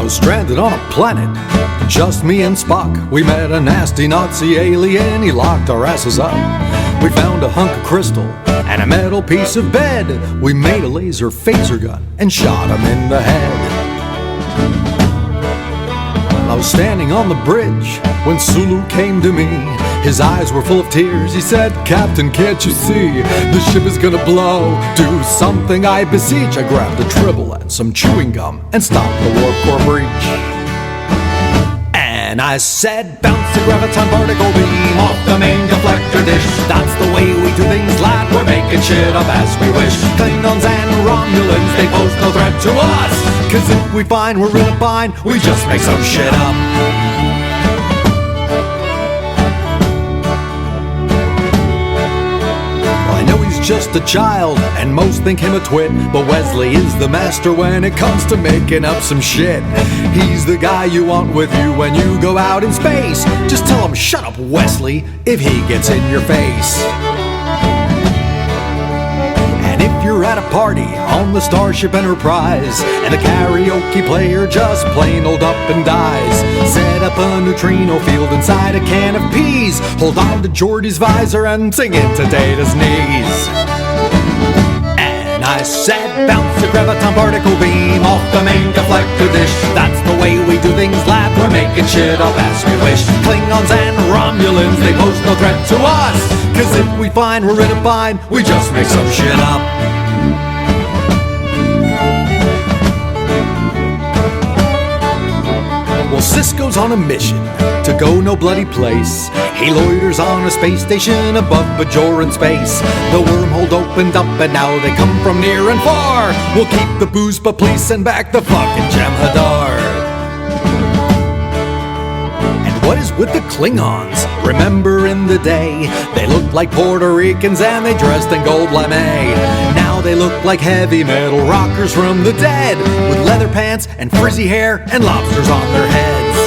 was stranded on a planet, just me and Spock. We met a nasty Nazi alien, he locked our asses up. We found a hunk of crystal and a metal piece of bed. We made a laser phaser gun and shot him in the head. I was standing on the bridge when Sulu came to me. His eyes were full of tears. He said, "Captain, can't you see? The ship is gonna blow. Do something, I beseech." I grabbed a tribble and some chewing gum and stopped the warp core breach. And I said, "Bounce the graviton particle beam off the main deflector dish. That's the way we do things, lad. We're making shit up as we wish. Klingons and Romulans, they pose no threat to us. 'Cause if we find we're in a bind, we just make some shit up." Just a child, and most think him a twit, but Wesley is the master when it comes to making up some shit. He's the guy you want with you when you go out in space. Just tell him, "Shut up, Wesley," if he gets in your face. And if you're at a party on the Starship Enterprise and the karaoke player just plain old up and dies, set up a neutrino field inside a can of peas. Hold on to Geordi's visor and sing it to Data's knees. And I said, "Bounce the graviton particle beam off the main deflector dish. That's the way we do things, lad. We're making shit up as we wish. Klingons and Romulans, they pose no threat to us. 'Cause if we find we're in a bind, we just make some shit up." Well, Cisco's on a mission to go no bloody place. He loiters on a space station above Bajoran space. The wormhole opened up and now they come from near and far. We'll keep the booze, but please send back the fucking Jem'Hadar. And what is with the Klingons? Remember in the day, they looked like Puerto Ricans and they dressed in gold lame. Now they look like heavy metal rockers from the dead, with leather pants and frizzy hair and lobsters on their heads.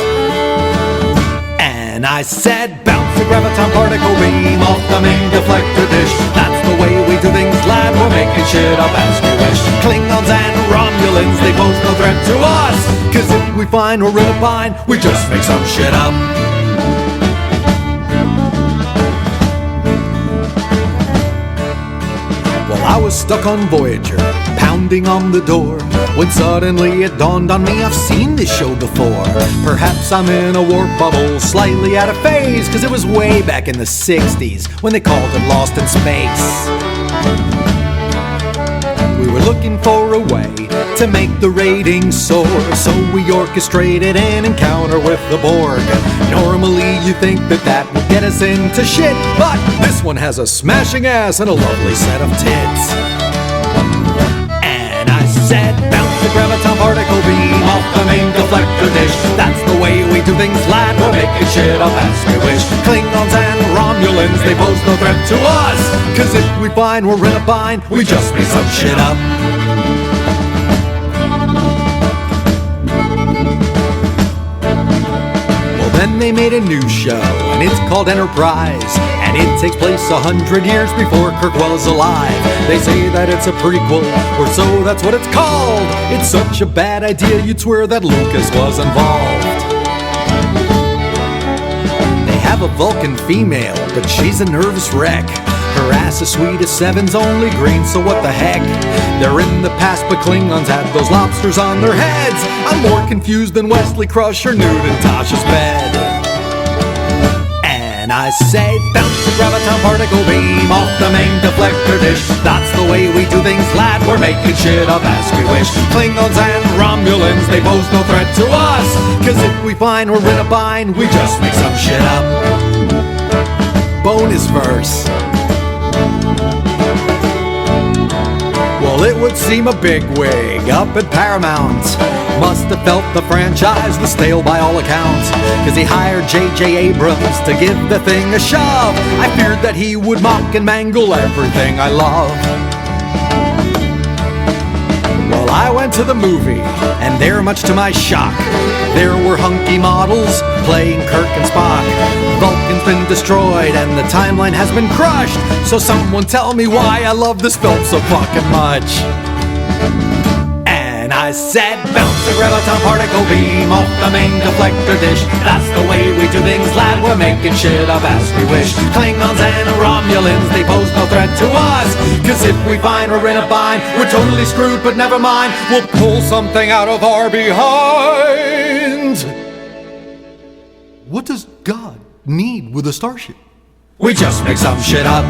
And I said, "Bounce the graviton particle beam off the main deflector dish. That's the way we do things, lad. We're making shit up as we wish. Klingons and Romulans, they pose no threat to us. 'Cause if we find we're in a bind, we just make some shit up." I was stuck on Voyager, pounding on the door, when suddenly it dawned on me I've seen this show before. Perhaps I'm in a warp bubble, slightly out of phase, 'cause it was way back in the 60s when they called it Lost in Space. We were looking for a way to make the ratings soar, so we orchestrated an encounter with the Borg. Normally you think that would get us into shit, but this one has a smashing ass and a lovely set of tits. And I said, "Bounce the graviton particle beam off the main deflector dish. That's the way we do things, lad. We're making shit up as we wish. Klingons and Romulans, they pose no threat to us. 'Cause if we find we're in a bind, we just make some shit up." Then they made a new show, and it's called Enterprise, and it takes place 100 years before Kirk was alive. They say that it's a prequel, or so that's what it's called. It's such a bad idea, you'd swear that Lucas was involved. They have a Vulcan female, but she's a nervous wreck. Her ass is sweet as seven's only green, so what the heck? They're in the past, but Klingons had those lobsters on their heads. I'm more confused than Wesley Crusher nude in Tasha's bed. And I say, "Bounce the graviton particle beam off the main deflector dish. That's the way we do things, lad. We're making shit up as we wish. Klingons and Romulans, they pose no threat to us. 'Cause if we find we're in a bind, we just make some shit up." Bonus verse. Well, it would seem a bigwig up at Paramount must have felt the franchise was stale by all accounts, 'cause he hired J.J. Abrams to give the thing a shove. I feared that he would mock and mangle everything I love. Well, I went to the movie, and there, much to my shock, there were hunky models playing Kirk and Spock. Vulcan's been destroyed, and the timeline has been crushed. So someone tell me why I love this film so fucking much. And I I said, bounce a graviton particle beam off the main deflector dish. That's the way we do things, lad, we're making shit up as we wish. Klingons and Romulans, they pose no threat to us, 'cause if we find we're in a bind, we're totally screwed, but never mind, we'll pull something out of our behind. What does God need with a starship? We just make some shit up.